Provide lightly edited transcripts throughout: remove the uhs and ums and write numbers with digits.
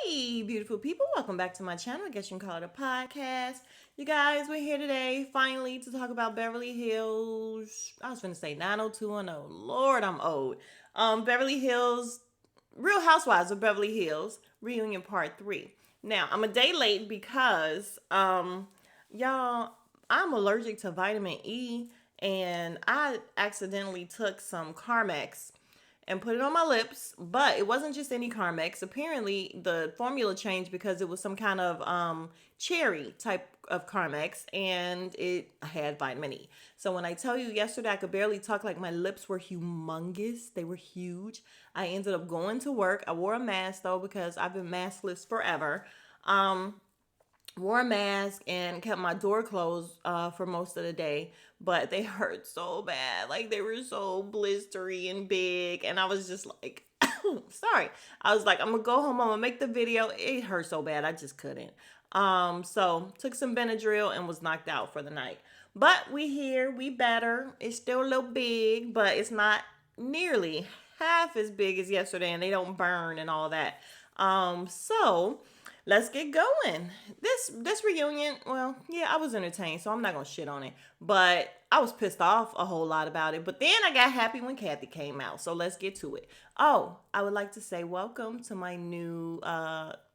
Hey, beautiful people. Welcome back to my channel. I guess you can call it a podcast. You guys, we're here today finally to talk about Beverly Hills. I was going to say 90210. Lord, I'm old. Beverly Hills, Real Housewives of Beverly Hills, reunion part 3. Now, I'm a day late because, y'all, I'm allergic to vitamin E and I accidentally took some Carmex and put it on my lips. But it wasn't just any Carmex. Apparently, the formula changed because it was some kind of cherry type of Carmex, and it had vitamin E. So when I tell you yesterday I could barely talk, like my lips were humongous, they were huge. I ended up going to work. I wore a mask though because I've been maskless forever. Um, Wore a mask and kept my door closed for most of the day, but they hurt so bad. Like they were so blistery and big, and I was just like, sorry. I was like, I'm gonna go home. I'm gonna make the video. It hurt so bad, I just couldn't. So took some Benadryl and was knocked out for the night. But we here, we better. It's still a little big, but it's not nearly half as big as yesterday, and they don't burn and all that. So let's get going. This reunion, well, yeah, I was entertained, so I'm not gonna shit on it. But I was pissed off a whole lot about it. But then I got happy when Kathy came out. So let's get to it. Oh, I would like to say welcome to my new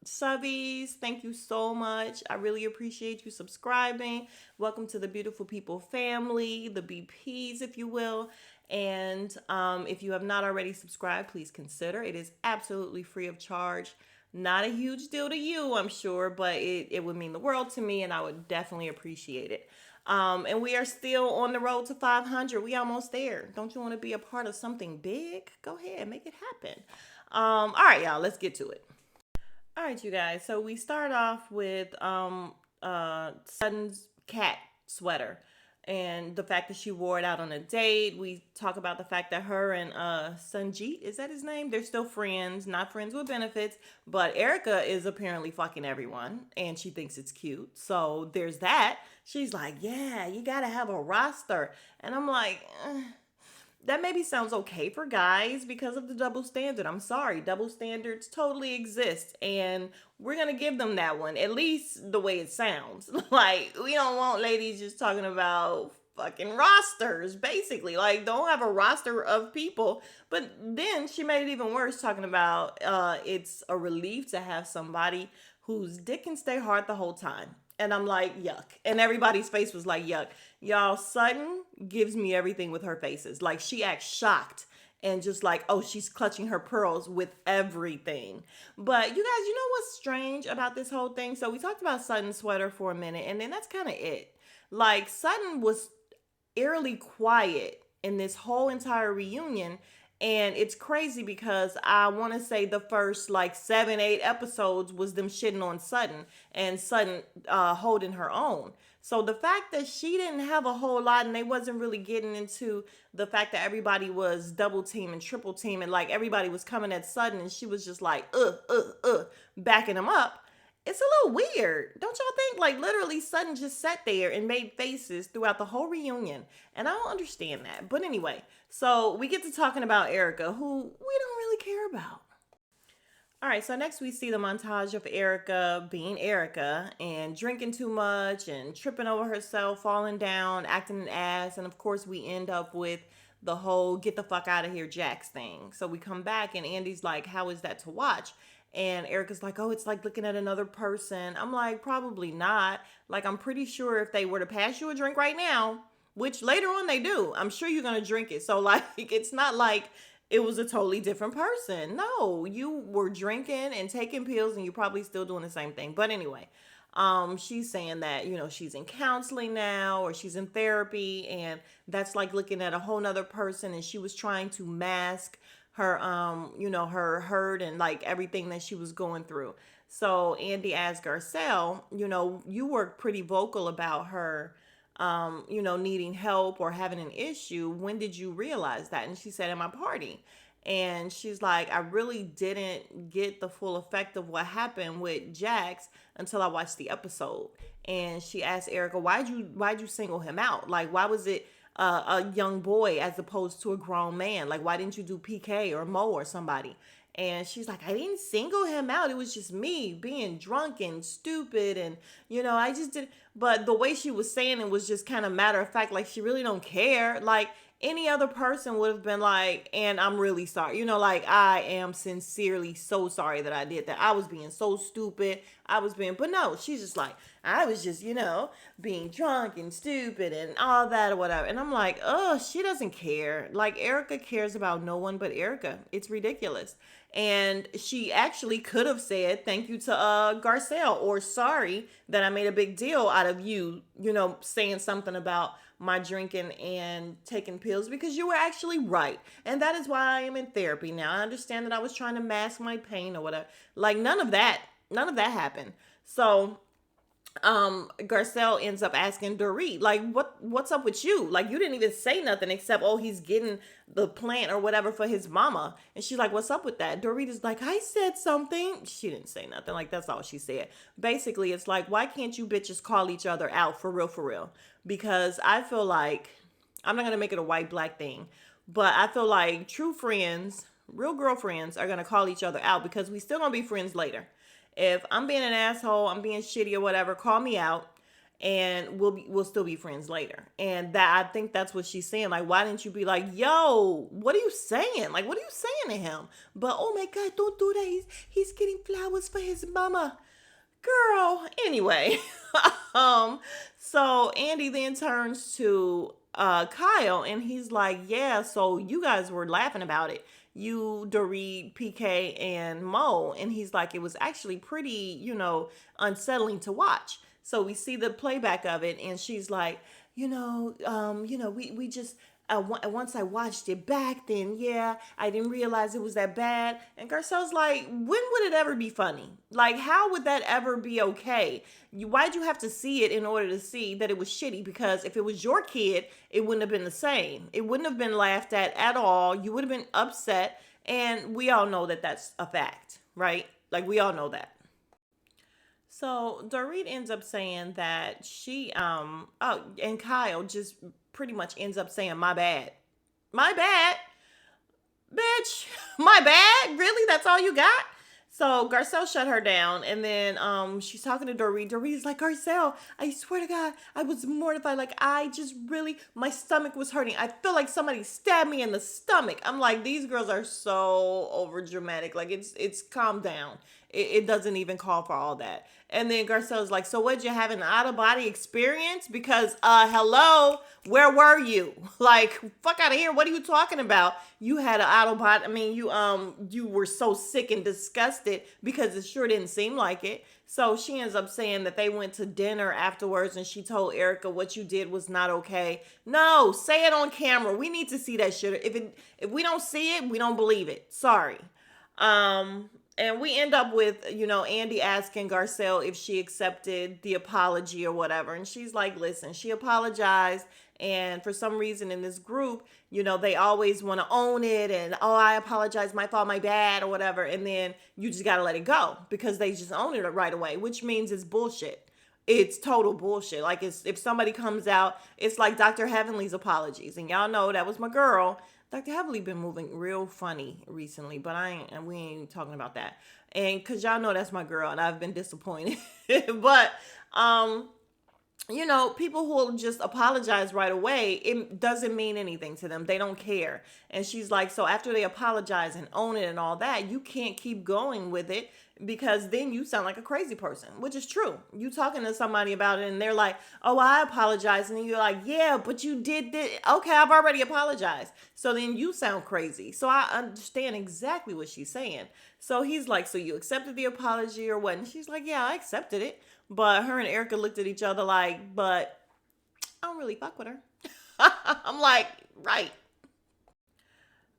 subbies. Thank you so much. I really appreciate you subscribing. Welcome to the beautiful people family, the BPs, if you will. And if you have not already subscribed, please consider. It is absolutely free of charge. Not a huge deal to you, I'm sure, but it would mean the world to me, and I would definitely appreciate it. And we are still on the road to 500. We almost there. Don't you want to be a part of something big? Go ahead, make it happen. All right, y'all, let's get to it. All right, you guys. So we start off with Sutton's cat sweater and the fact that she wore it out on a date. We talk about the fact that her and Sunjeet, is that his name? They're still friends, not friends with benefits, but Erica is apparently fucking everyone and she thinks it's cute. So there's that. She's like, yeah, you gotta have a roster. And I'm like, that maybe sounds okay for guys because of the double standard. I'm sorry, double standards totally exist, and we're gonna give them that one, at least the way it sounds. Like, we don't want ladies just talking about fucking rosters, basically. Like, don't have a roster of people. But then she made it even worse, talking about it's a relief to have somebody whose dick can stay hard the whole time. And I'm like, yuck. And everybody's face was like, yuck. Y'all, Sutton gives me everything with her faces. Like, she acts shocked and just like, oh, she's clutching her pearls with everything. But you guys, you know what's strange about this whole thing? So we talked about Sutton's sweater for a minute, and then that's kind of it. Like, Sutton was eerily quiet in this whole entire reunion. And it's crazy because I want to say the first like 7, 8 episodes was them shitting on Sutton and Sutton holding her own. So the fact that she didn't have a whole lot and they wasn't really getting into the fact that everybody was double team and triple team and like everybody was coming at Sutton and she was just like, backing them up. It's a little weird. Don't y'all think? Like, literally, Sutton just sat there and made faces throughout the whole reunion. And I don't understand that. But anyway, so we get to talking about Erica, who we don't really care about. All right, so next we see the montage of Erica being Erica and drinking too much and tripping over herself, falling down, acting an ass. And of course, we end up with the whole get the fuck out of here, Jax thing. So we come back and Andy's like, how is that to watch? And Erica's like, oh, it's like looking at another person. I'm like, probably not. Like, I'm pretty sure if they were to pass you a drink right now, which later on they do, I'm sure you're going to drink it. So, like, it's not like it was a totally different person. No, you were drinking and taking pills and you're probably still doing the same thing. But anyway, she's saying that, you know, she's in counseling now or she's in therapy and that's like looking at a whole nother person and she was trying to mask her her hurt and like everything that she was going through. So Andy asked Garcelle, you were pretty vocal about her needing help or having an issue. When did you realize that? And she said, at my party. And she's like, I really didn't get the full effect of what happened with Jax until I watched the episode. And she asked Erica, why'd you single him out? Like, why was it a young boy as opposed to a grown man? Like, why didn't you do PK or Mo or somebody? And she's like, I didn't single him out. It was just me being drunk and stupid. And, I just did. But the way she was saying it was just kind of matter of fact. Like, she really don't care. Like, any other person would have been like, and I'm really sorry. Like, I am sincerely so sorry that I did that. I was being so stupid. But no, she's just like, I was just, being drunk and stupid and all that or whatever. And I'm like, oh, she doesn't care. Like, Erica cares about no one but Erica. It's ridiculous. And she actually could have said thank you to Garcelle, or sorry that I made a big deal out of you, saying something about my drinking and taking pills, because you were actually right. And that is why I am in therapy now. I understand that I was trying to mask my pain or whatever. Like, none of that happened. So Garcelle ends up asking Dorit, like, what's up with you? Like, you didn't even say nothing except, oh, he's getting the plant or whatever for his mama. And she's like, what's up with that? Dorit is like, I said something. She didn't say nothing. Like, that's all she said. Basically, it's like, why can't you bitches call each other out for real, for real? Because I feel like, I'm not going to make it a white black thing, but I feel like true friends, real girlfriends, are going to call each other out, because we still going to be friends later. If I'm being an asshole, I'm being shitty or whatever, call me out, and we'll still be friends later. And that, I think that's what she's saying. Like, why didn't you be like, yo, what are you saying? Like, what are you saying to him? But oh my God, don't do that. He's getting flowers for his mama. Girl, anyway. So Andy then turns to Kyle, and he's like, yeah, so you guys were laughing about it, you, Dorit, PK, and Mo. And he's like, it was actually pretty, unsettling to watch. So we see the playback of it, and she's like, we just, once I watched it back, then yeah, I didn't realize it was that bad. And Garcelle's like, when would it ever be funny? Like, how would that ever be okay? Why'd you have to see it in order to see that it was shitty? Because if it was your kid, it wouldn't have been the same. It wouldn't have been laughed at all. You would have been upset. And we all know that that's a fact, right? Like, we all know that. So Dorit ends up saying that and Kyle just pretty much ends up saying, my bad. My bad, bitch. My bad. Really? That's all you got? So Garcelle shut her down, and then she's talking to Dorit. Dorit's like, Garcelle, I swear to God, I was mortified. Like, I just really, my stomach was hurting. I feel like somebody stabbed me in the stomach. I'm like, these girls are so over dramatic. Like, it's calm down. It doesn't even call for all that. And then Garcelle's like, so what, you have an out of body experience? Because hello, where were you? Like, fuck out of here. What are you talking about? You had an out of body. I mean, you were so sick and disgusted, because it sure didn't seem like it. So she ends up saying that they went to dinner afterwards, and she told Erica what you did was not okay. No, say it on camera. We need to see that shit. If we don't see it, we don't believe it. Sorry. And we end up with, Andy asking Garcelle if she accepted the apology or whatever. And she's like, listen, she apologized. And for some reason in this group, they always want to own it. And, oh, I apologize, my fault, my bad, or whatever. And then you just got to let it go, because they just own it right away, which means it's bullshit. It's total bullshit. Like, if somebody comes out, it's like Dr. Heavenly's apologies. And y'all know that was my girl. Dr. Heavenly been moving real funny recently, but we ain't talking about that. And cause y'all know that's my girl, and I've been disappointed. But people who will just apologize right away, it doesn't mean anything to them. They don't care. And she's like, so after they apologize and own it and all that, you can't keep going with it, because then you sound like a crazy person, which is true. You talking to somebody about it, and they're like, oh, I apologize. And you're like, yeah, but you did this. Okay, I've already apologized. So then you sound crazy. So I understand exactly what she's saying. So he's like, so you accepted the apology or what? And she's like, yeah, I accepted it. But her and Erica looked at each other like, but I don't really fuck with her. I'm like, right.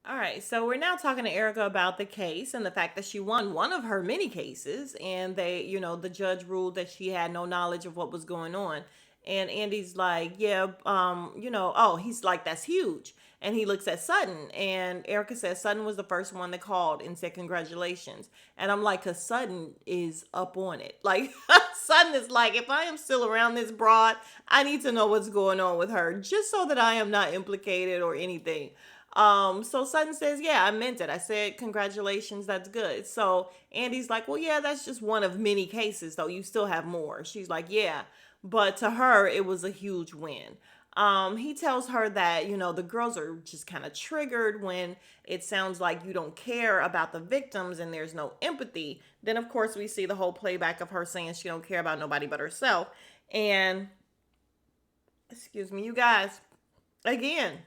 All right, so we're now talking to Erica about the case and the fact that she won one of her many cases, and the judge ruled that she had no knowledge of what was going on. And Andy's like, yeah, oh, he's like, that's huge. And he looks at Sutton, and Erica says Sutton was the first one that called and said congratulations. And I'm like, cause Sutton is up on it. Like, Sutton is like, if I am still around this broad, I need to know what's going on with her, just so that I am not implicated or anything. So Sutton says, yeah, I meant it. I said, congratulations, that's good. So Andy's like, well, yeah, that's just one of many cases, though. You still have more. She's like, yeah. But to her, it was a huge win. He tells her that, the girls are just kind of triggered when it sounds like you don't care about the victims and there's no empathy. Then, of course, we see the whole playback of her saying she don't care about nobody but herself. And, excuse me, you guys, again,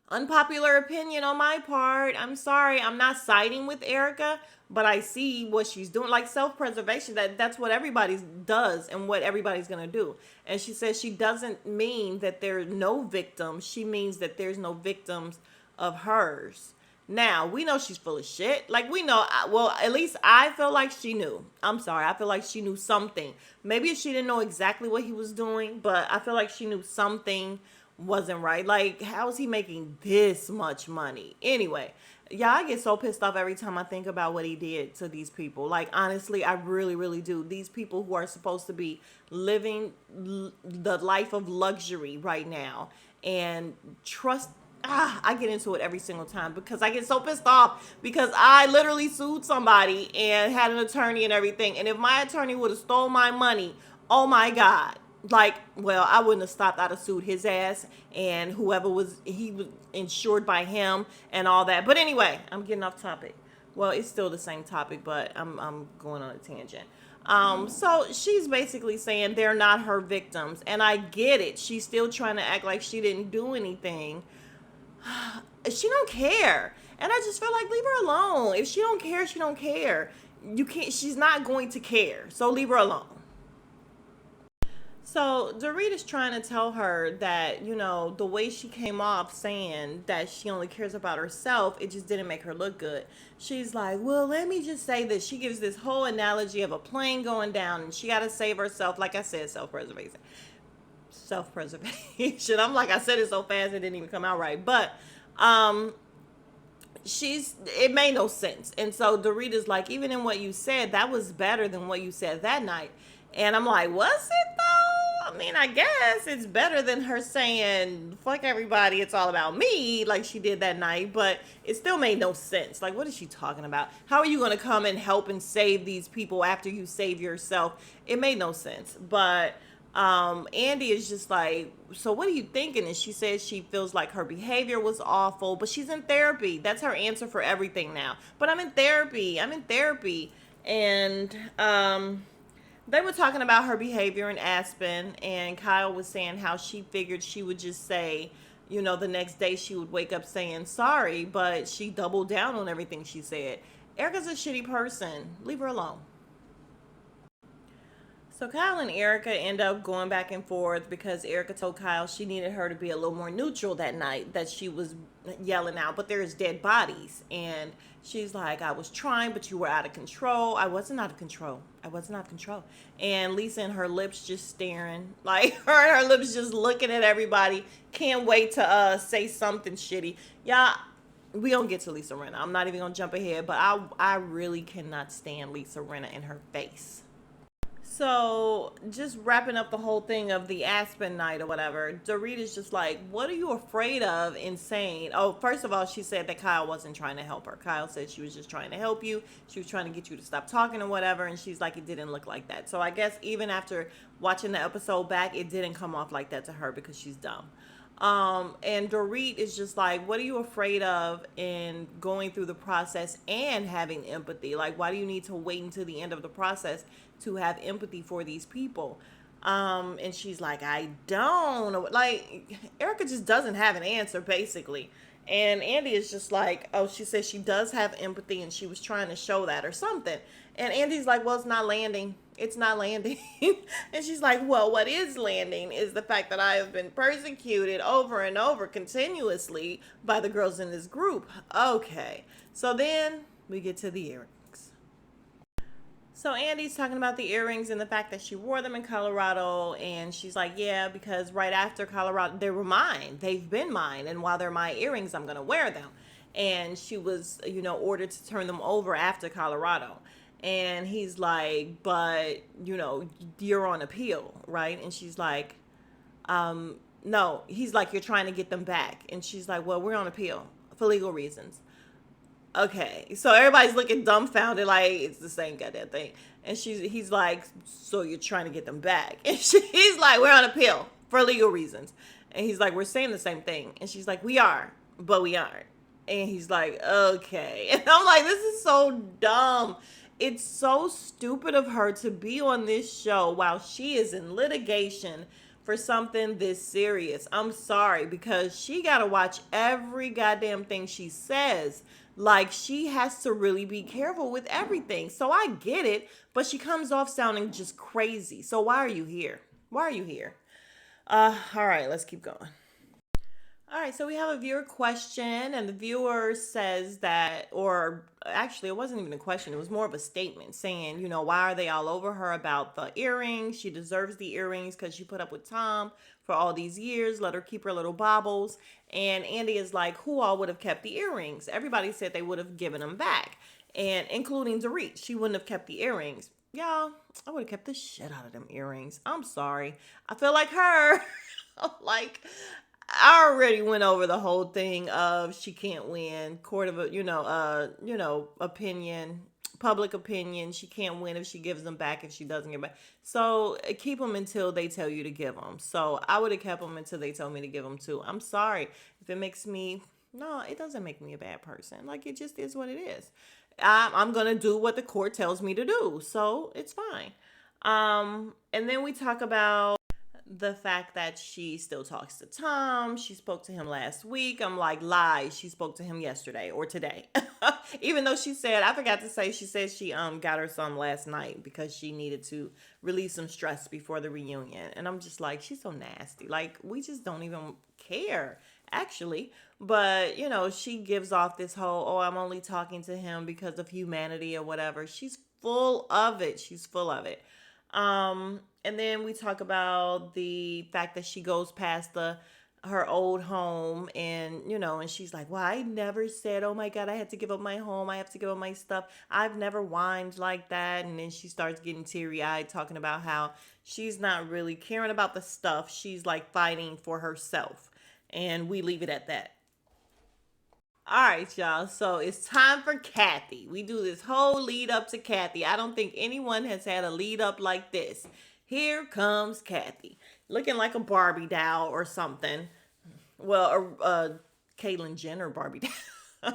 unpopular opinion on my part. I'm sorry. I'm not siding with Erica, but I see what she's doing. Like self-preservation, that's what everybody does and what everybody's going to do. And she says she doesn't mean that there are no victims. She means that there's no victims of hers. Now, we know she's full of shit. Like, we know, well, at least I feel like she knew. I'm sorry. I feel like she knew something. Maybe she didn't know exactly what he was doing, but I feel like she knew something wasn't right. Like, how is he making this much money? Anyway, yeah, I get so pissed off every time I think about what he did to these people. Like, honestly, I really, really do. These people who are supposed to be living the life of luxury right now and trust. I get into it every single time because I get so pissed off because I literally sued somebody and had an attorney and everything. And if my attorney would have stole my money, oh my God. Like, well, I wouldn't have stopped. I'd have sued his ass and whoever he was insured by him and all that. But anyway, I'm getting off topic. Well, it's still the same topic, but I'm going on a tangent. So she's basically saying they're not her victims, and I get it. She's still trying to act like she didn't do anything. She don't care, and I just feel like leave her alone. If she don't care, she don't care. You can't. She's not going to care, so leave her alone. So Dorita's trying to tell her that, the way she came off saying that she only cares about herself, it just didn't make her look good. She's like, well, let me just say that she gives this whole analogy of a plane going down and she got to save herself. Like I said, self-preservation. Self-preservation. I'm like, I said it so fast it didn't even come out right. But um, it made no sense. And so Dorita's like, even in what you said, that was better than what you said that night. And I'm like, was it though? I mean, I guess it's better than her saying, fuck everybody, it's all about me, like she did that night. But it still made no sense. Like, what is she talking about? How are you going to come and help and save these people after you save yourself? It made no sense. But Andy is just like, so what are you thinking? And she says she feels like her behavior was awful, but she's in therapy. That's her answer for everything now. But I'm in therapy. I'm in therapy. And they were talking about her behavior in Aspen, and Kyle was saying how she figured she would just say, the next day she would wake up saying sorry, but she doubled down on everything she said. Erica's a shitty person. Leave her alone. So Kyle and Erica end up going back and forth because Erica told Kyle she needed her to be a little more neutral that night, that she was yelling out, but there's dead bodies. And she's like, I was trying, but you were out of control. I wasn't out of control. I wasn't out of control. And Lisa and her lips just staring, like her lips just looking at everybody. Can't wait to say something shitty. Yeah, we don't get to Lisa Rinna. I'm not even going to jump ahead, but I really cannot stand Lisa Rinna in her face. So, just wrapping up the whole thing of the Aspen night or whatever, Dorita's just like, what are you afraid of in saying? Oh, first of all, she said that Kyle wasn't trying to help her. Kyle said she was just trying to help you. She was trying to get you to stop talking or whatever. And she's like, it didn't look like that. So, I guess even after watching the episode back, it didn't come off like that to her because she's dumb. And Dorit is just like, what are you afraid of in going through the process and having empathy? Like, why do you need to wait until the end of the process to have empathy for these people? And she's like, I don't. Like, Erica just doesn't have an answer, basically. And Andy is just like, oh, she says she does have empathy and she was trying to show that or something. And Andy's like, well, it's not landing. It's not landing. And she's like, well, what is landing is the fact that I have been persecuted over and over continuously by the girls in this group. Okay. So then we get to the earrings. So Andy's talking about the earrings and the fact that she wore them in Colorado. And she's like, yeah, because right after Colorado, they were mine. They've been mine. And while they're my earrings, I'm going to wear them. And she was, ordered to turn them over after Colorado. And he's like, but, you're on appeal, right? And she's like, no, he's like, you're trying to get them back. And she's like, well, we're on appeal for legal reasons. Okay, so everybody's looking dumbfounded, like it's the same goddamn thing. And he's like, so you're trying to get them back? And he's like, we're on appeal for legal reasons. And he's like, we're saying the same thing. And she's like, we are, but we aren't. And he's like, okay. And I'm like, this is so dumb. It's so stupid of her to be on this show while she is in litigation for something this serious. I'm sorry, because she got to watch every goddamn thing she says. Like, she has to really be careful with everything. So I get it, but she comes off sounding just crazy. So why are you here? Why are you here? All right, let's keep going. All right, so we have a viewer question, and the viewer says that, or actually, it wasn't even a question, it was more of a statement saying, why are they all over her about the earrings? She deserves the earrings because she put up with Tom for all these years. Let her keep her little baubles. And Andy is like, who all would have kept the earrings? Everybody said they would have given them back, and including Dorit. She wouldn't have kept the earrings. Y'all, I would have kept the shit out of them earrings. I'm sorry. I feel like her. Like, I already went over the whole thing of she can't win court of opinion, public opinion. She can't win if she gives them back, if she doesn't give back. So keep them until they tell you to give them. So I would have kept them until they told me to give them too. I'm sorry if it makes me. No, it doesn't make me a bad person. Like, it just is what it is. I'm gonna do what the court tells me to do, so it's fine. And then we talk about the fact that she still talks to Tom. She spoke to him last week. I'm like, lies. She spoke to him yesterday or today. Even though she said, I forgot to say, she said she got her some last night because she needed to release some stress before the reunion. And I'm just like, she's so nasty. Like, we just don't even care, actually. But, she gives off this whole, oh, I'm only talking to him because of humanity or whatever. She's full of it. She's full of it. And then we talk about the fact that she goes past her old home, and and she's like, well, I never said, oh my God, I had to give up my home, I have to give up my stuff, I've never whined like that. And then she starts getting teary-eyed, talking about how she's not really caring about the stuff, she's like fighting for herself. And we leave it at that. All right, y'all. So it's time for Kathy. We do this whole lead up to Kathy. I don't think anyone has had a lead up like this. Here comes Kathy, looking like a Barbie doll or something. Well, a Caitlyn Jenner Barbie doll.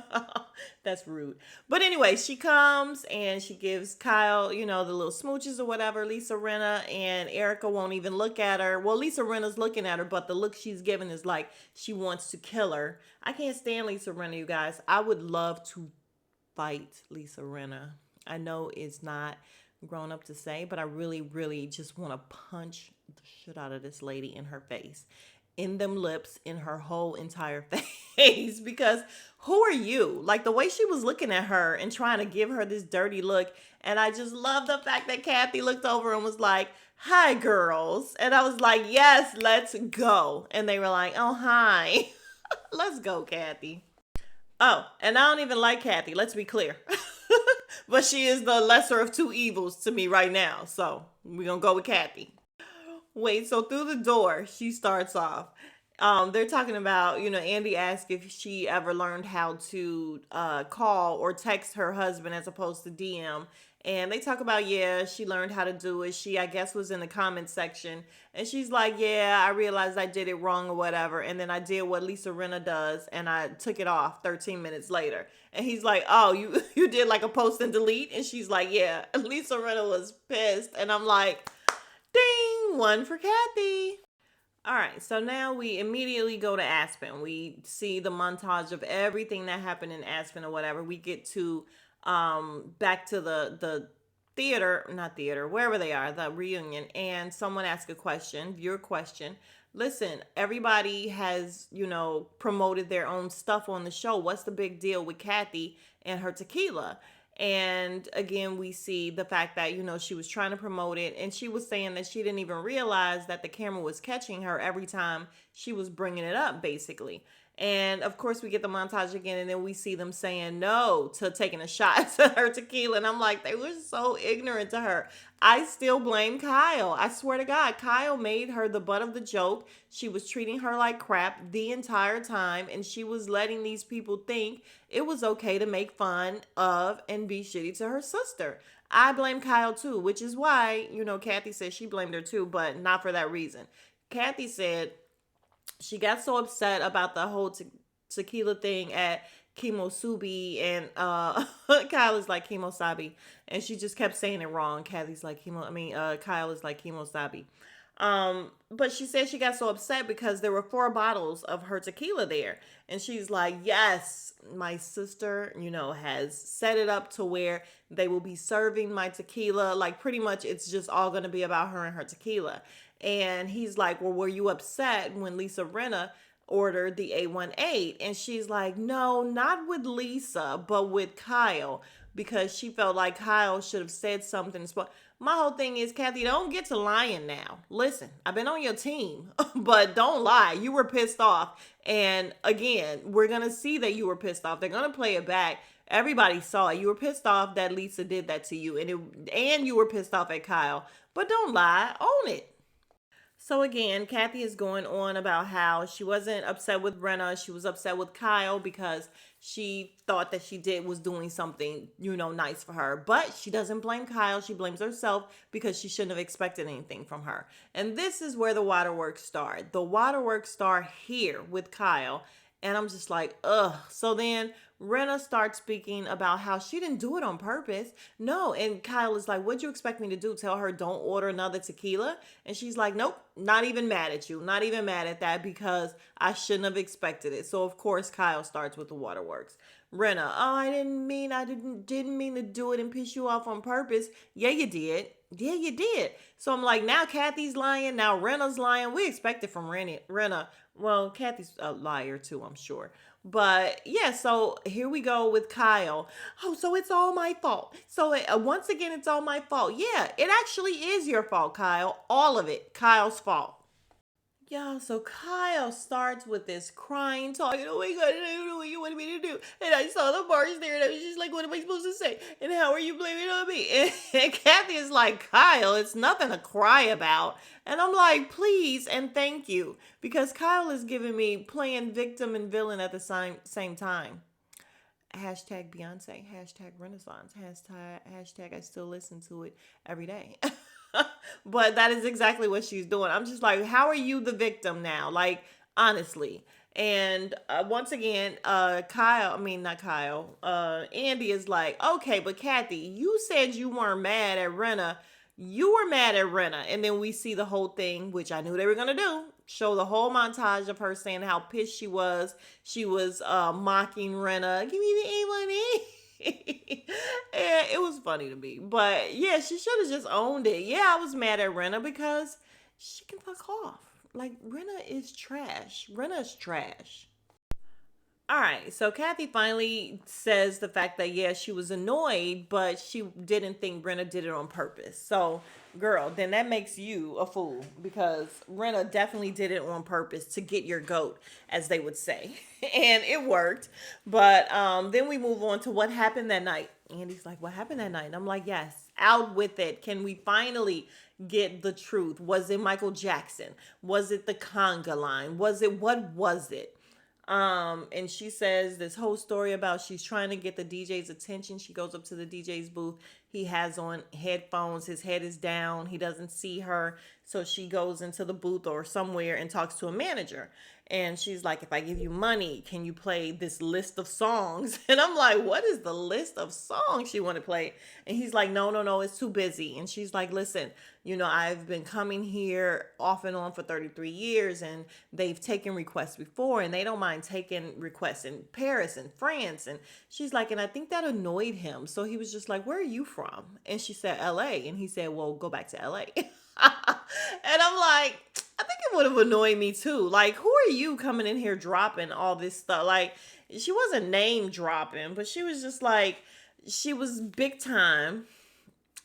That's rude. But anyway, she comes and she gives Kyle, the little smooches or whatever, Lisa Rinna, and Erica won't even look at her. Well, Lisa Rinna's looking at her, but the look she's giving is like she wants to kill her. I can't stand Lisa Rinna, you guys. I would love to fight Lisa Rinna. I know it's not grown up to say, but I really, really just want to punch the shit out of this lady in her face, in them lips, in her whole entire face. Because who are you? Like, the way she was looking at her and trying to give her this dirty look. And I just love the fact that Kathy looked over and was like, hi, girls. And I was like, yes, let's go. And they were like, oh, hi. Let's go, Kathy. Oh, and I don't even like Kathy. Let's be clear. But she is the lesser of two evils to me right now. So we're going to go with Kathy. Wait, so through the door, she starts off. They're talking about, Andy asked if she ever learned how to call or text her husband as opposed to DM. And they talk about, yeah, she learned how to do it. She, I guess, was in the comment section. And she's like, yeah, I realized I did it wrong or whatever. And then I did what Lisa Rinna does, and I took it off 13 minutes later. And he's like, oh, you did like a post and delete? And she's like, yeah. Lisa Rinna was pissed. And I'm like, ding, one for Kathy. All right, so now we immediately go to Aspen. We see the montage of everything that happened in Aspen or whatever. We get to back to the theater, not theater, wherever they are, the reunion, and someone asked a question, viewer question. Listen, everybody has, promoted their own stuff on the show. What's the big deal with Kathy and her tequila? And again, we see the fact that, she was trying to promote it, and she was saying that she didn't even realize that the camera was catching her every time she was bringing it up, basically. And of course, we get the montage again, and then we see them saying no to taking a shot to her tequila. And I'm like, they were so ignorant to her. I still blame Kyle. I swear to God, Kyle made her the butt of the joke. She was treating her like crap the entire time, and she was letting these people think it was okay to make fun of and be shitty to her sister. I blame Kyle too, which is why, Kathy said she blamed her too, but not for that reason. Kathy said she got so upset about the whole tequila thing at Kimosubi, and Kyle is like Kimosabi, and she just kept saying it wrong. Kathy's like Kyle is like Kimosabi. But she said she got so upset because there were 4 bottles of her tequila there. And she's like, yes, my sister, has set it up to where they will be serving my tequila. Like, pretty much it's just all going to be about her and her tequila. And he's like, well, were you upset when Lisa Rinna ordered the 818? And she's like, no, not with Lisa, but with Kyle, because she felt like Kyle should have said something. My whole thing is, Kathy, don't get to lying now. Listen, I've been on your team, but don't lie. You were pissed off. And again, we're going to see that you were pissed off. They're going to play it back. Everybody saw it. You were pissed off that Lisa did that to you, and you were pissed off at Kyle. But don't lie. Own it. So again, Kathy is going on about how she wasn't upset with Brenna. She was upset with Kyle because she thought that was doing something, nice for her. But she doesn't blame Kyle. She blames herself because she shouldn't have expected anything from her. And this is where the waterworks start. The waterworks start here with Kyle. And I'm just like, ugh. So then Renna starts speaking about how she didn't do it on purpose. No. And Kyle is like, what'd you expect me to do? Tell her don't order another tequila? And she's like, nope, not even mad at you. Not even mad at that because I shouldn't have expected it. So of course Kyle starts with the waterworks. Renna, oh, I didn't mean to do it and piss you off on purpose. Yeah, you did. Yeah, you did. So I'm like, now Kathy's lying. Now Renna's lying. We expect it from Renna. Well, Kathy's a liar too, I'm sure. But yeah, so here we go with Kyle. Oh, so it's all my fault. So once again, it's all my fault. Yeah, it actually is your fault, Kyle. All of it. Kyle's fault. Yeah, so Kyle starts with this crying, talking, oh my God, I don't know what you wanted me to do. And I saw the bars there, and I was just like, what am I supposed to say? And how are you blaming it on me? And Kathy is like, Kyle, it's nothing to cry about. And I'm like, please and thank you. Because Kyle is giving me playing victim and villain at the same time. Hashtag Beyonce, hashtag Renaissance, hashtag I still listen to it every day. But that is exactly what she's doing. I'm just like, how are you the victim now? Like, honestly. And once again, not Kyle, Andy is like, okay, but Kathy, you said you weren't mad at Renna. You were mad at Renna. And then we see the whole thing, which I knew they were going to do. Show the whole montage of her saying how pissed she was. She was mocking Renna. Give me the A1A. And it was funny to me. But yeah, she should have just owned it. Yeah, I was mad at Renna because she can fuck off. Like, Renna is trash. Renna is trash. All right, so Kathy finally says the fact that, yeah, she was annoyed, but she didn't think Brenna did it on purpose. So, girl, then that makes you a fool because Brenna definitely did it on purpose to get your goat, as they would say. And it worked. But then we move on to what happened that night. Andy's like, what happened that night? And I'm like, yes, out with it. Can we finally get the truth? Was it Michael Jackson? Was it the conga line? What was it? And she says this whole story about she's trying to get the DJ's attention. She goes up to the DJ's booth. He has on headphones. His head is down. He doesn't see her. So she goes into the booth or somewhere and talks to a manager. And she's like, if I give you money, can you play this list of songs? And I'm like, what is the list of songs she want to play? And he's like, no, it's too busy. And she's like, listen, I've been coming here off and on for 33 years and they've taken requests before and they don't mind taking requests in Paris and France. And she's like, and I think that annoyed him. So he was just like, where are you from? And she said, LA. And he said, well, go back to LA. And I'm like, I think it would have annoyed me too. Like, who are you coming in here dropping all this stuff? Like, she wasn't name dropping, but she was just like, she was big time.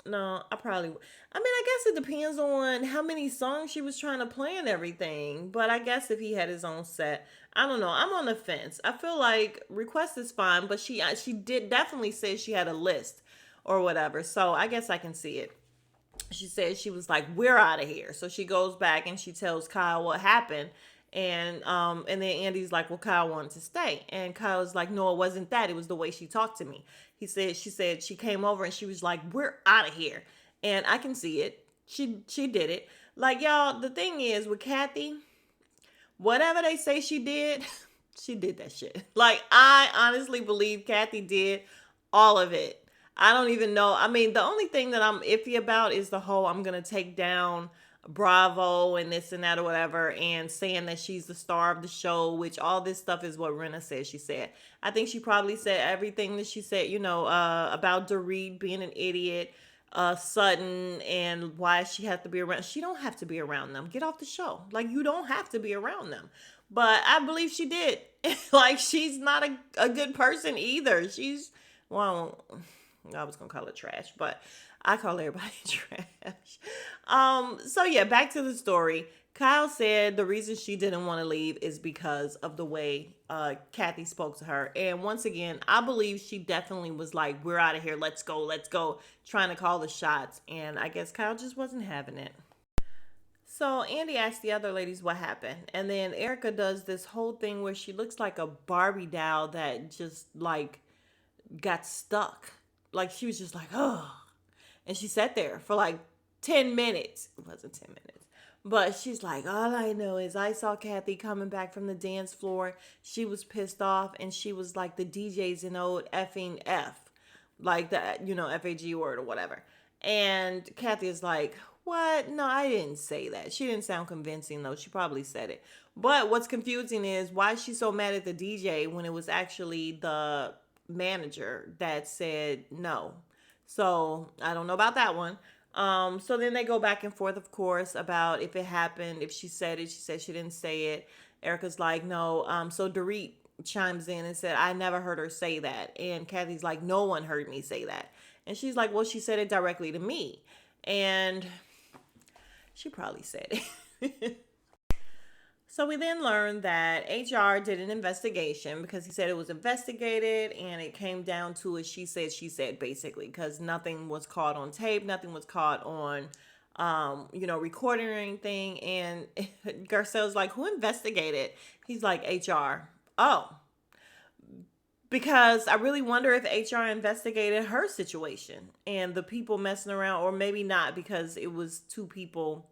no, I probably would. I mean, I guess it depends on how many songs she was trying to play and everything. But I guess if he had his own set, I don't know. I'm on the fence. I feel like request is fine, but she did definitely say she had a list or whatever. So I guess I can see it. She said she was like, "We're out of here." So she goes back and she tells Kyle what happened. And then Andy's like, "Well, Kyle wanted to stay." And Kyle's like, "No, it wasn't that. It was the way she talked to me." She said she came over and she was like, "We're out of here." And I can see it. She did it. Like, y'all, the thing is with Kathy, whatever they say she did, she did that shit. Like, I honestly believe Kathy did all of it. I don't even know. I mean, the only thing that I'm iffy about is the whole I'm going to take down Bravo and this and that or whatever, and saying that she's the star of the show, which all this stuff is what Rena said she said. I think she probably said everything that she said, about Dorit being an idiot, Sutton, and why she has to be around. She don't have to be around them. Get off the show. Like, you don't have to be around them. But I believe she did. Like, she's not a good person either. Well, I was gonna call her trash, but I call everybody trash. So yeah, back to the story. Kyle said the reason she didn't want to leave is because of the way Kathy spoke to her. And once again, I believe she definitely was like, "We're out of here. Let's go," trying to call the shots. And I guess Kyle just wasn't having it. So Andy asked the other ladies what happened. And then Erica does this whole thing where she looks like a Barbie doll that just like got stuck. Like she was just like, oh. And she sat there for like 10 minutes. It wasn't 10 minutes. But she's like, all I know is I saw Kathy coming back from the dance floor. She was pissed off and she was like the DJs in old effing F. Like that, FAG word or whatever. And Kathy is like, what? No, I didn't say that. She didn't sound convincing though. She probably said it. But what's confusing is why is she so mad at the DJ when it was actually the manager that said no. So I don't know about that one. So then they go back and forth, of course, about if it happened, if she said it. She said she didn't say it. Erica's like, no. So Dorit chimes in and said, I never heard her say that. And Kathy's like, no one heard me say that. And she's like, well, she said it directly to me. And she probably said it. So we then learned that HR did an investigation because he said it was investigated and it came down to a she said, basically, because nothing was caught on tape, nothing was caught on, recording or anything. And Garcelle's like, who investigated? He's like, HR. Oh, because I really wonder if HR investigated her situation and the people messing around, or maybe not because it was two people.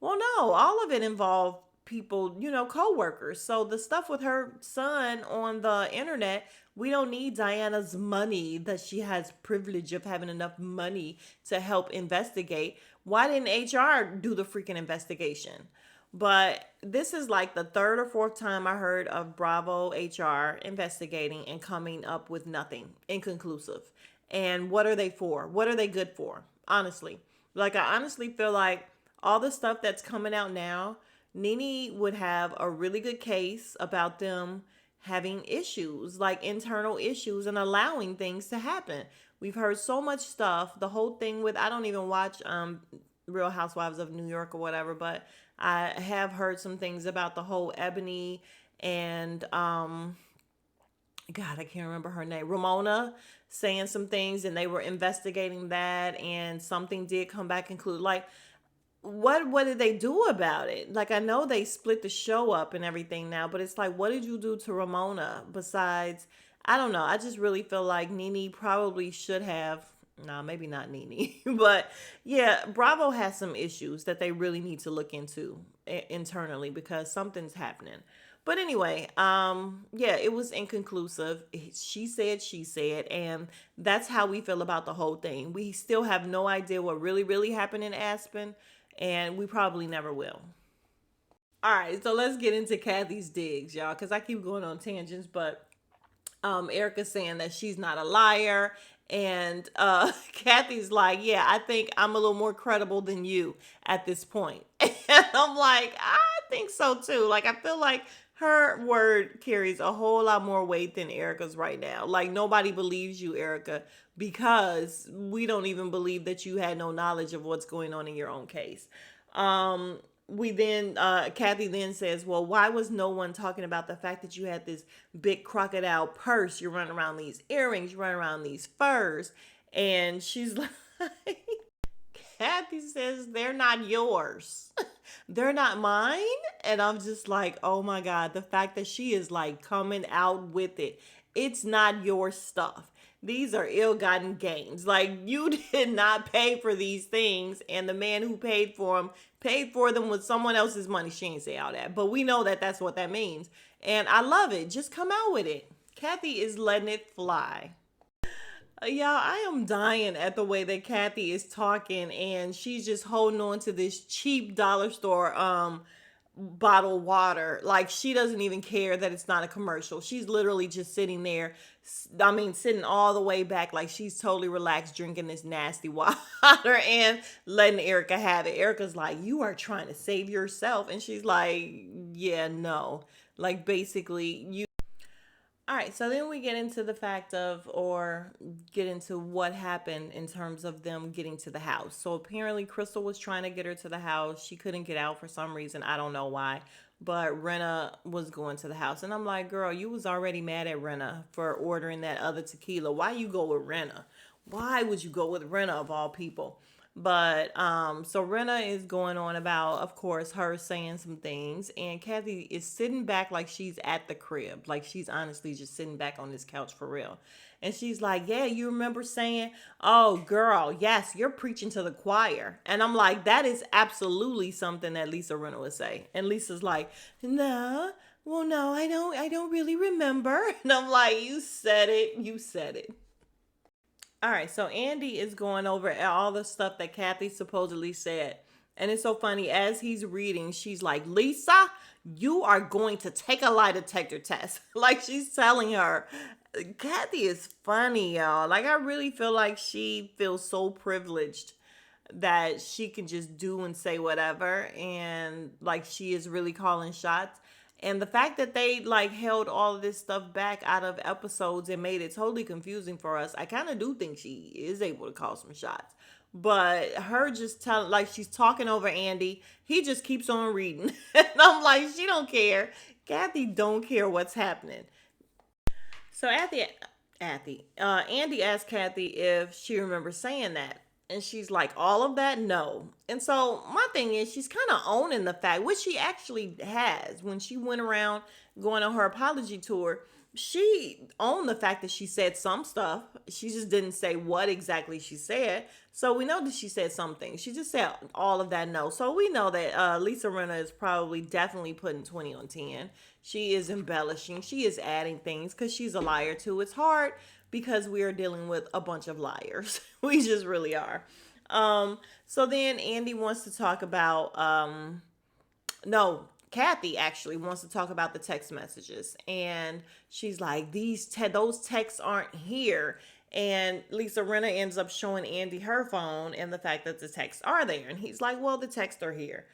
Well, no, all of it involved people, co-workers. So the stuff with her son on the internet, we don't need Diana's money that she has privilege of having enough money to help investigate. Why didn't HR do the freaking investigation? But this is like the third or fourth time I heard of Bravo HR investigating and coming up with nothing, inconclusive. And what are they for? What are they good for? Honestly. Like, I honestly feel like all the stuff that's coming out now, Nene would have a really good case about them having issues, like internal issues, and allowing things to happen. We've heard so much stuff. The whole thing with, I don't even watch Real Housewives of New York or whatever, but I have heard some things about the whole Ebony and God, I can't remember her name, Ramona, saying some things, and they were investigating that, and something did come back include like, what did they do about it? Like, I know they split the show up and everything now, but it's like, what did you do to Ramona besides, I don't know. I just really feel like Nene probably should have, no, maybe not Nene, but yeah, Bravo has some issues that they really need to look into internally because something's happening. But anyway, yeah, it was inconclusive. She said, and that's how we feel about the whole thing. We still have no idea what really, really happened in Aspen, and we probably never will. All right, so let's get into Kathy's digs, y'all, because I keep going on tangents, but Erica's saying that she's not a liar, and Kathy's like, yeah, I think I'm a little more credible than you at this point. And I'm like, I think so too. Like, I feel like her word carries a whole lot more weight than Erica's right now. Like, nobody believes you, Erica, because we don't even believe that you had no knowledge of what's going on in your own case. Um, we then Kathy then says, well, why was no one talking about the fact that you had this big crocodile purse, you're running around these earrings, you're running around these furs? And she's like, Kathy says, they're not yours. They're not mine. And I'm just like, oh my God, the fact that she is like coming out with it. It's not your stuff. These are ill-gotten gains. Like, you did not pay for these things, and the man who paid for them with someone else's money. She ain't say all that, but we know that that's what that means. And I love it. Just come out with it. Kathy is letting it fly. Y'all, I am dying at the way that Kathy is talking, and she's just holding on to this cheap dollar store bottled water. Like, she doesn't even care that it's not a commercial. She's literally just sitting there. I mean, sitting all the way back, like she's totally relaxed, drinking this nasty water and letting Erica have it. Erica's like, "You are trying to save yourself," and she's like, "Yeah, no." Like, basically, you. All right, so then we get into the fact of, or get into what happened in terms of them getting to the house. So apparently, Crystal was trying to get her to the house. She couldn't get out for some reason. I don't know why. But Renna was going to the house. And I'm like, girl, you was already mad at Renna for ordering that other tequila. Why you go with Renna? Why would you go with Renna of all people? But so Renna is going on about, of course, her saying some things, and Kathy is sitting back like she's at the crib, like she's honestly just sitting back on this couch for real. And she's like, "Yeah, you remember saying, oh, girl, yes, you're preaching to the choir." And I'm like, that is absolutely something that Lisa Renna would say. And Lisa's like, "No, well, no, I don't really remember." And I'm like, you said it. All right, so Andy is going over all the stuff that Kathy supposedly said. And it's so funny, as he's reading, she's like, "Lisa, you are going to take a lie detector test." Like, she's telling her. Kathy is funny, y'all. Like, I really feel like she feels so privileged that she can just do and say whatever, and like she is really calling shots. And the fact that they like held all of this stuff back out of episodes and made it totally confusing for us, I kind of do think she is able to call some shots. But her just telling, like, she's talking over Andy, he just keeps on reading. And I'm like, she don't care. Kathy don't care what's happening. So Andy asked Kathy if she remembers saying that. And she's like, all of that? No. And so my thing is, she's kind of owning the fact, which she actually has. When she went around going on her apology tour, she owned the fact that she said some stuff. She just didn't say what exactly she said. So we know that she said something. She just said all of that no. So we know that Lisa Rinna is probably definitely putting 20 on 10. She is embellishing. She is adding things because she's a liar too. It's hard because we are dealing with a bunch of liars. We just really are. So then Andy wants to talk about no, Kathy actually wants to talk about the text messages, and she's like, those texts aren't here. And Lisa Rinna ends up showing Andy her phone and the fact that the texts are there, and he's like, well, the texts are here.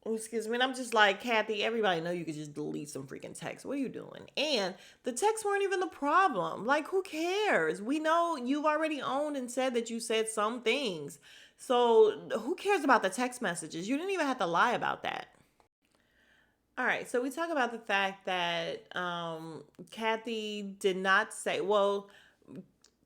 Oh, excuse me. And I'm just like, Kathy, everybody know you could just delete some freaking text. What are you doing? And the texts weren't even the problem. Like, who cares? We know you've already owned and said that you said some things. So who cares about the text messages? You didn't even have to lie about that. All right, so we talk about the fact that Kathy did not say, well,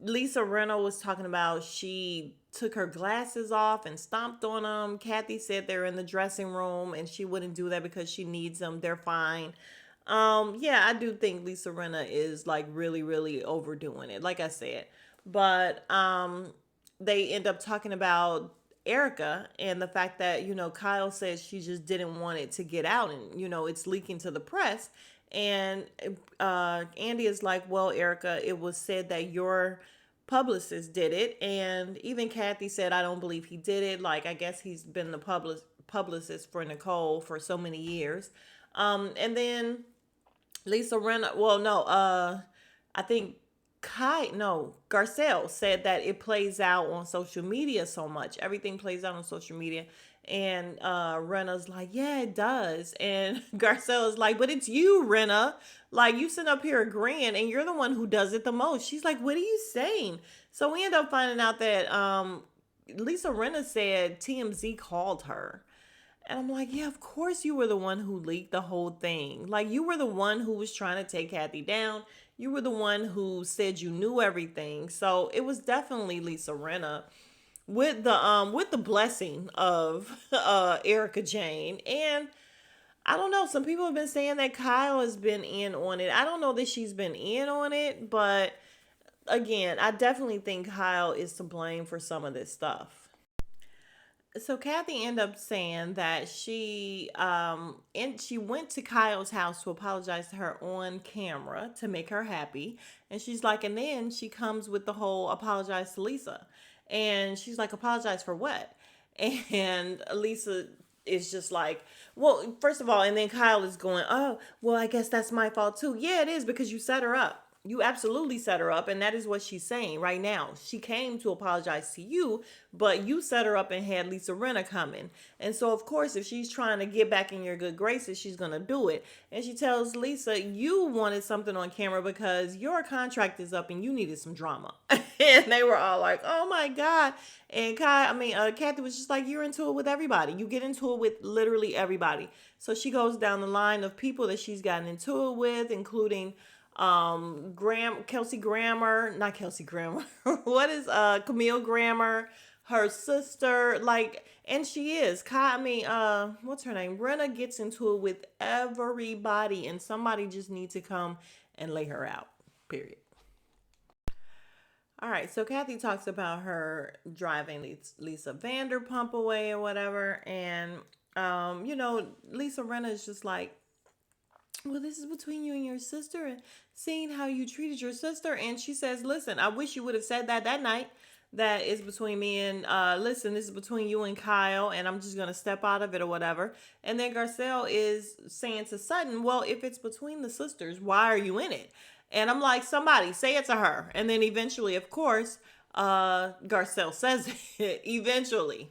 Lisa Rinna was talking about she took her glasses off and stomped on them. Kathy said they're in the dressing room and she wouldn't do that because she needs them. They're fine. Yeah, I do think Lisa Rinna is like really, really overdoing it, like I said. But they end up talking about Erica and the fact that, Kyle says she just didn't want it to get out and, it's leaking to the press. And Andy is like, well, Erica, it was said that your publicist did it. And even Kathy said, I don't believe he did it. Like, I guess he's been the publicist for Nicole for so many years. And then Lisa Rinna, well, no, I think Garcelle said that it plays out on social media so much. Everything plays out on social media. And Rena's like, yeah, it does. And Garcelle is like, but it's you, Rena. Like, you sit up here agreeing, and you're the one who does it the most. She's like, what are you saying? So we end up finding out that Lisa Rinna said TMZ called her. And I'm like, yeah, of course you were the one who leaked the whole thing. Like, you were the one who was trying to take Kathy down. You were the one who said you knew everything. So it was definitely Lisa Rinna with the blessing of Erica Jane. And I don't know, some people have been saying that Kyle has been in on it. I don't know that she's been in on it, but again, I definitely think Kyle is to blame for some of this stuff. So Kathy ended up saying that she went to Kyle's house to apologize to her on camera to make her happy. And she's like, and then she comes with the whole apologize to Lisa. And she's like, apologize for what? And Lisa is just like, well, first of all, and then Kyle is going, oh, well, I guess that's my fault too. Yeah, it is, because you set her up. You absolutely set her up, and that is what she's saying right now. She came to apologize to you, but you set her up and had Lisa Rinna coming. And so, of course, if she's trying to get back in your good graces, she's going to do it. And she tells Lisa, you wanted something on camera because your contract is up and you needed some drama. And they were all like, oh my God. And Kathy was just like, you're into it with everybody. You get into it with literally everybody. So she goes down the line of people that she's gotten into it with, including Kelsey Grammer, not Kelsey Grammer. What is Camille Grammer, her sister, like, and she is what's her name? Rinna gets into it with everybody, and somebody just needs to come and lay her out. Period. All right, so Kathy talks about her driving Lisa Vanderpump away or whatever, and Lisa Rinna is just like, well, this is between you and your sister, and seeing how you treated your sister. And she says, listen, I wish you would have said that night. That is between me and, listen, this is between you and Kyle, and I'm just going to step out of it or whatever. And then Garcelle is saying to Sutton, well, if it's between the sisters, why are you in it? And I'm like, somebody say it to her. And then eventually, of course, Garcelle says it eventually.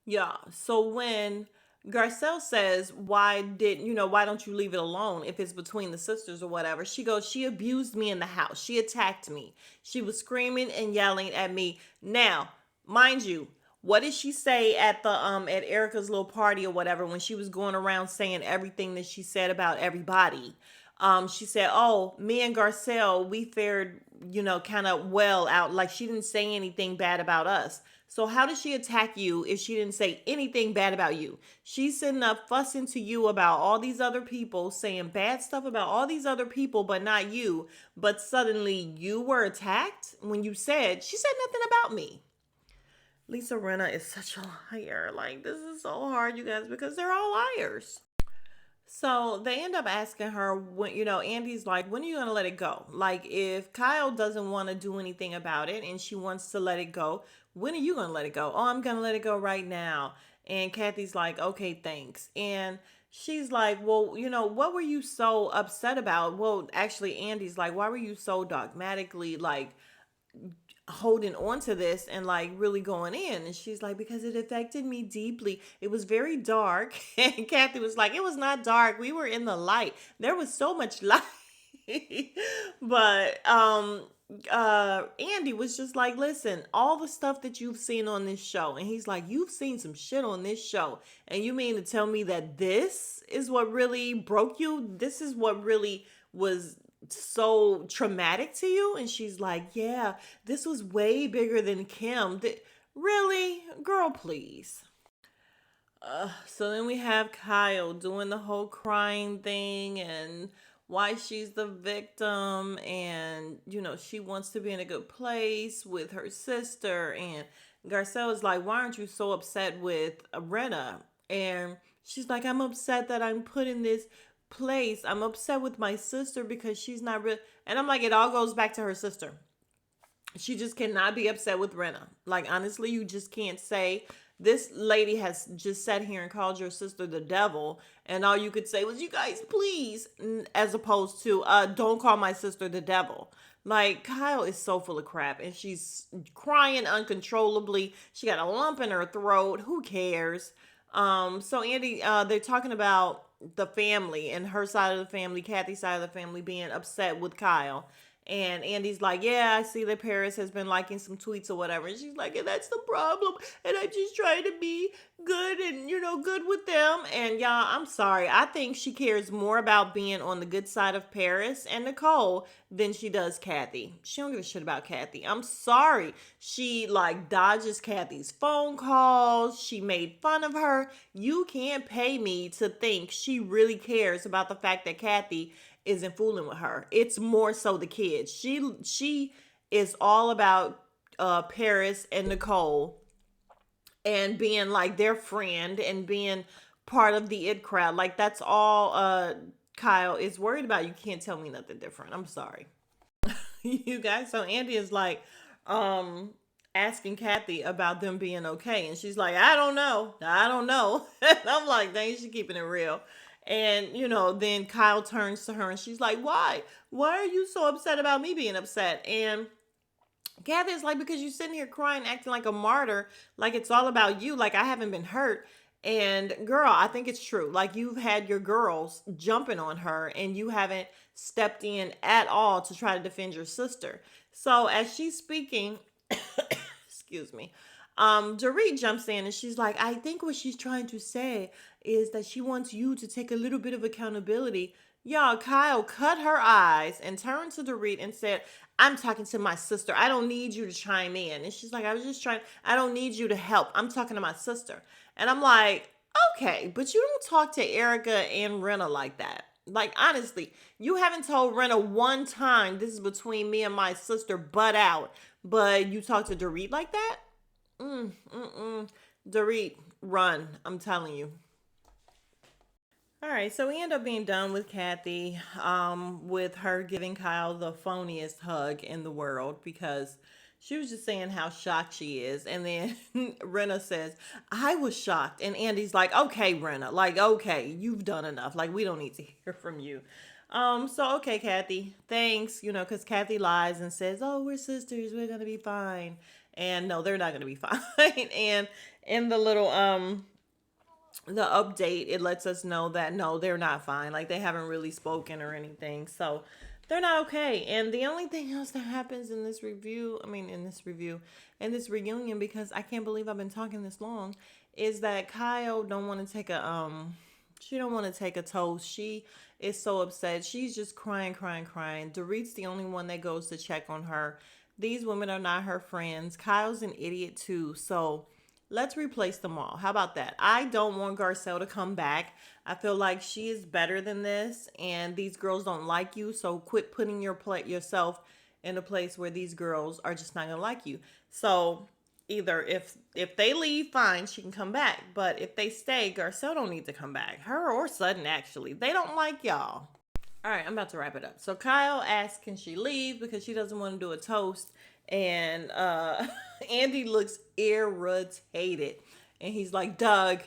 Yeah. So when Garcelle says, why don't you leave it alone if it's between the sisters or whatever? She goes, she abused me in the house. She attacked me. She was screaming and yelling at me. Now, mind you, what did she say at at Erica's little party or whatever when she was going around saying everything that she said about everybody? She said, oh, me and Garcelle, we fared, kind of well out. Like, she didn't say anything bad about us. So how did she attack you if she didn't say anything bad about you? She's sitting up fussing to you about all these other people, saying bad stuff about all these other people, but not you. But suddenly you were attacked when she said nothing about me. Lisa Rinna is such a liar. Like, this is so hard, you guys, because they're all liars. So they end up asking her when, Andy's like, when are you going to let it go? Like, if Kyle doesn't want to do anything about it and she wants to let it go, when are you going to let it go? Oh, I'm going to let it go right now. And Kathy's like, okay, thanks. And she's like, well, what were you so upset about? Well, actually, Andy's like, why were you so dogmatically, like, holding on to this and like really going in? And she's like, because it affected me deeply. It was very dark. And Kathy was like, it was not dark. We were in the light. There was so much light. But Andy was just like, listen, all the stuff that you've seen on this show. And he's like, you've seen some shit on this show. And you mean to tell me that this is what really broke you? This is what really was so traumatic to you? And she's like, yeah, this was way bigger than Kim. Really? Girl, please. So then we have Kyle doing the whole crying thing and why she's the victim, and she wants to be in a good place with her sister. And Garcelle is like, why aren't you so upset with Rinna? And she's like, I'm upset that I'm put in this place. I'm upset with my sister because she's not real. And I'm like, it all goes back to her sister. She just cannot be upset with Rinna. Like, honestly, you just can't say, this lady has just sat here and called your sister the devil, and all you could say was, you guys, please, as opposed to, don't call my sister the devil. Like, Kyle is so full of crap, and she's crying uncontrollably. She got a lump in her throat. Who cares? So Andy, they're talking about the family and her side of the family, Kathy's side of the family, being upset with Kyle. And Andy's like, yeah, I see that Paris has been liking some tweets or whatever. And she's like, yeah, that's the problem. And I'm just trying to be good and, good with them. And y'all, I'm sorry. I think she cares more about being on the good side of Paris and Nicole than she does Kathy. She don't give a shit about Kathy. I'm sorry. She like dodges Kathy's phone calls. She made fun of her. You can't pay me to think she really cares about the fact that Kathy isn't fooling with her. It's more so the kids. She is all about Paris and Nicole and being like their friend and being part of the it crowd. Like that's all Kyle is worried about. You can't tell me nothing different. I'm sorry. You guys. So Andy is like asking Kathy about them being okay. And she's like, I don't know. I don't know. And I'm like, dang, she's keeping it real. And, then Kyle turns to her and she's like, why? Why are you so upset about me being upset? And Kathy's like, because you're sitting here crying, acting like a martyr, like it's all about you, like I haven't been hurt. And girl, I think it's true. Like you've had your girls jumping on her and you haven't stepped in at all to try to defend your sister. So as she's speaking, excuse me, Dorit jumps in and she's like, I think what she's trying to say is that she wants you to take a little bit of accountability. Y'all, Kyle cut her eyes and turned to Dorit and said, I'm talking to my sister. I don't need you to chime in. And she's like, I was just trying, I don't need you to help. I'm talking to my sister. And I'm like, okay, but you don't talk to Erica and Rena like that. Like, honestly, you haven't told Rena one time, this is between me and my sister, butt out. But you talk to Dorit like that? Dorit, run. I'm telling you. All right, so we end up being done with Kathy, with her giving Kyle the phoniest hug in the world because she was just saying how shocked she is. And then Rena says, I was shocked. And Andy's like, okay, Rena, like, okay, you've done enough. Like, we don't need to hear from you. So okay, Kathy, thanks, because Kathy lies and says, oh, we're sisters, we're gonna be fine. And no, they're not gonna be fine. And in the update, it lets us know that no, they're not fine. Like they haven't really spoken or anything. So they're not okay. And the only thing else that happens in this in this reunion, because I can't believe I've been talking this long, is that Kyle don't want to take she don't want to take a toast. She is so upset. She's just crying, crying, crying. Dorit's the only one that goes to check on her. These women are not her friends. Kyle's an idiot too. So let's replace them all. How about that? I don't want Garcelle to come back. I feel like she is better than this, and these girls don't like you. So quit putting yourself in a place where these girls are just not gonna like you. So either if they leave, fine, she can come back. But if they stay, Garcelle don't need to come back. Her or Sutton, actually, they don't like y'all. All right, I'm about to wrap it up. So Kyle asks, can she leave because she doesn't want to do a toast? And Andy looks irritated. And he's like, Doug,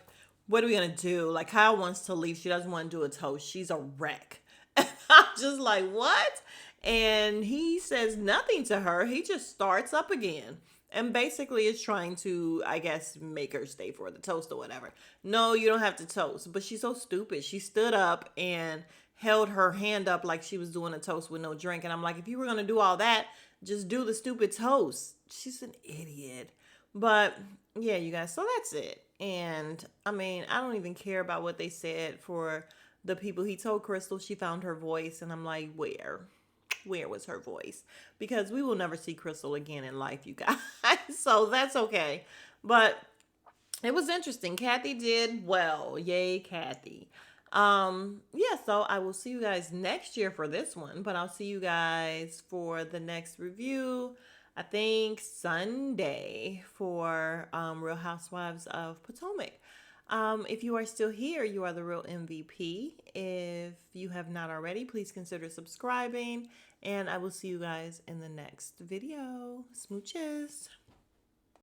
what are we going to do? Like, Kyle wants to leave. She doesn't want to do a toast. She's a wreck. And I'm just like, what? And he says nothing to her. He just starts up again. And basically is trying to, I guess, make her stay for the toast or whatever. No, you don't have to toast. But she's so stupid. She stood up and held her hand up like she was doing a toast with no drink. And I'm like, if you were going to do all that, just do the stupid toast. She's an idiot. But yeah, you guys, so that's it. And I mean, I don't even care about what they said for the people. He told Crystal she found her voice. And I'm like, where? Where was her voice? Because we will never see Crystal again in life, you guys. So that's okay. But it was interesting. Kathy did well. Yay, Kathy. Yeah, so I will see you guys next year for this one, but I'll see you guys for the next review, I think Sunday, for Real Housewives of Potomac. If you are still here, you are the real MVP. If you have not already, please consider subscribing, and I will see you guys in the next video. Smooches.